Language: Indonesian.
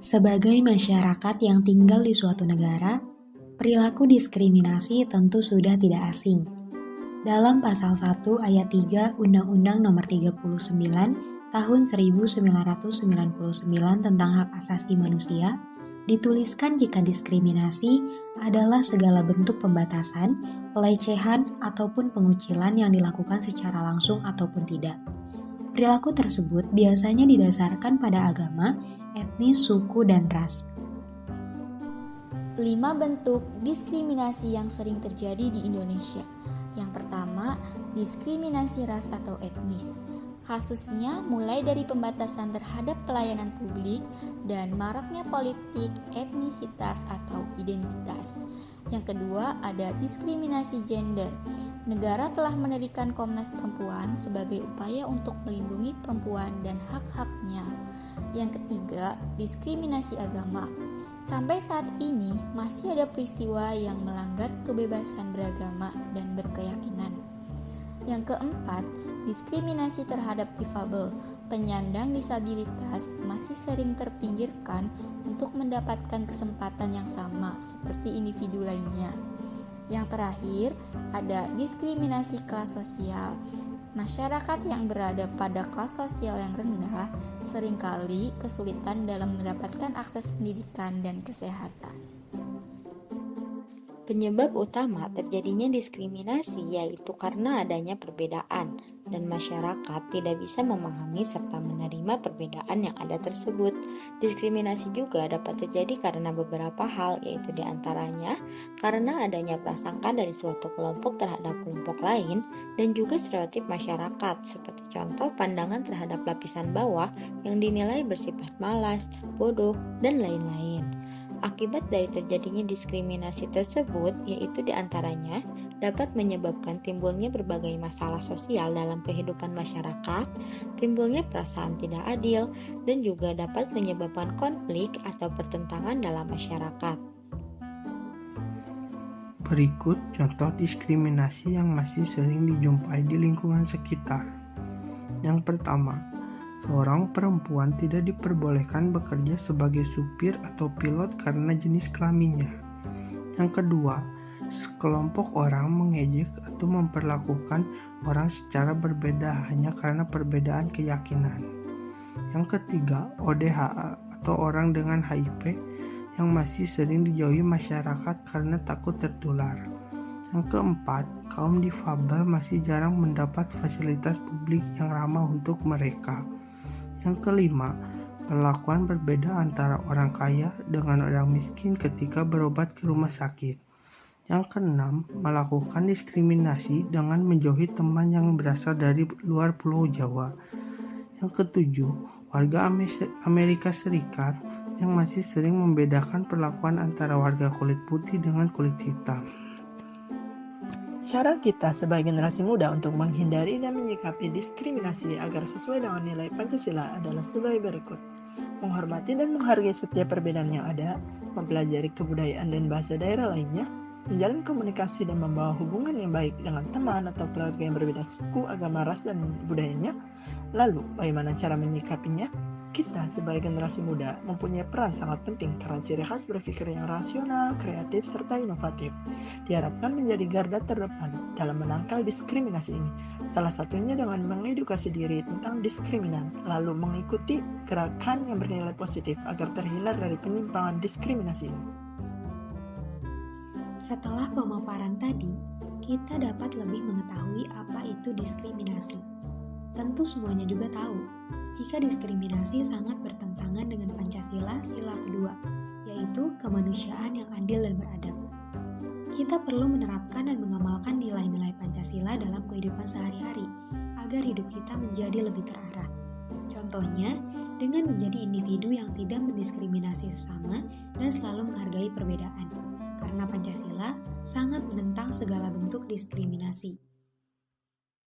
Sebagai masyarakat yang tinggal di suatu negara, perilaku diskriminasi tentu sudah tidak asing. Dalam pasal 1 ayat 3 Undang-Undang Nomor 39 Tahun 1999 tentang Hak Asasi Manusia, dituliskan jika diskriminasi adalah segala bentuk pembatasan, pelecehan, ataupun pengucilan yang dilakukan secara langsung ataupun tidak. Perilaku tersebut biasanya didasarkan pada agama, etnis, suku, dan ras. 5 bentuk diskriminasi yang sering terjadi di Indonesia. Yang pertama, diskriminasi ras atau etnis. Kasusnya mulai dari pembatasan terhadap pelayanan publik dan maraknya politik etnisitas atau identitas. Yang kedua, ada diskriminasi gender. Negara telah mendirikan Komnas Perempuan sebagai upaya untuk melindungi perempuan dan hak-haknya. Yang ketiga, diskriminasi agama. Sampai saat ini masih ada peristiwa yang melanggar kebebasan beragama dan berkeyakinan. Yang keempat, diskriminasi terhadap difabel. Penyandang disabilitas masih sering terpinggirkan untuk mendapatkan kesempatan yang sama seperti individu lainnya. Yang terakhir, ada diskriminasi kelas sosial. Masyarakat yang berada pada kelas sosial yang rendah seringkali kesulitan dalam mendapatkan akses pendidikan dan kesehatan. Penyebab utama terjadinya diskriminasi yaitu karena adanya perbedaan dan masyarakat tidak bisa memahami serta menerima perbedaan yang ada tersebut. Diskriminasi juga dapat terjadi karena beberapa hal, yaitu diantaranya karena adanya prasangka dari suatu kelompok terhadap kelompok lain dan juga stereotip masyarakat, seperti contoh pandangan terhadap lapisan bawah yang dinilai bersifat malas, bodoh, dan lain-lain. Akibat dari terjadinya diskriminasi tersebut yaitu diantaranya dapat menyebabkan timbulnya berbagai masalah sosial dalam kehidupan masyarakat, timbulnya perasaan tidak adil, dan juga dapat menyebabkan konflik atau pertentangan dalam masyarakat. Berikut contoh diskriminasi yang masih sering dijumpai di lingkungan sekitar. Yang pertama, seorang perempuan tidak diperbolehkan bekerja sebagai supir atau pilot karena jenis kelaminnya. Yang kedua, sekelompok orang mengejek atau memperlakukan orang secara berbeda hanya karena perbedaan keyakinan. Yang ketiga, ODHA atau orang dengan HIV yang masih sering dijauhi masyarakat karena takut tertular. Yang keempat, kaum difabel masih jarang mendapat fasilitas publik yang ramah untuk mereka. Yang kelima, perlakuan berbeda antara orang kaya dengan orang miskin ketika berobat ke rumah sakit. Yang keenam, melakukan diskriminasi dengan menjauhi teman yang berasal dari luar Pulau Jawa. Yang ketujuh, warga Amerika Serikat yang masih sering membedakan perlakuan antara warga kulit putih dengan kulit hitam. Cara kita sebagai generasi muda untuk menghindari dan menyikapi diskriminasi agar sesuai dengan nilai Pancasila adalah sebagai berikut. Menghormati dan menghargai setiap perbedaan yang ada, mempelajari kebudayaan dan bahasa daerah lainnya, menjalin komunikasi dan membawa hubungan yang baik dengan teman atau keluarga yang berbeda suku, agama, ras, dan budayanya. Lalu, bagaimana cara menyikapinya? Kita sebagai generasi muda mempunyai peran sangat penting karena ciri khas berpikir yang rasional, kreatif, serta inovatif diharapkan menjadi garda terdepan dalam menangkal diskriminasi ini. Salah satunya dengan mengedukasi diri tentang diskriminan, lalu mengikuti gerakan yang bernilai positif agar terhindar dari penyimpangan diskriminasi ini. Setelah pemaparan tadi, kita dapat lebih mengetahui apa itu diskriminasi. Tentu semuanya juga tahu, jika diskriminasi sangat bertentangan dengan Pancasila sila kedua, yaitu kemanusiaan yang adil dan beradab. Kita perlu menerapkan dan mengamalkan nilai-nilai Pancasila dalam kehidupan sehari-hari, agar hidup kita menjadi lebih terarah. Contohnya, dengan menjadi individu yang tidak mendiskriminasi sesama dan selalu menghargai perbedaan, karena Pancasila sangat menentang segala bentuk diskriminasi.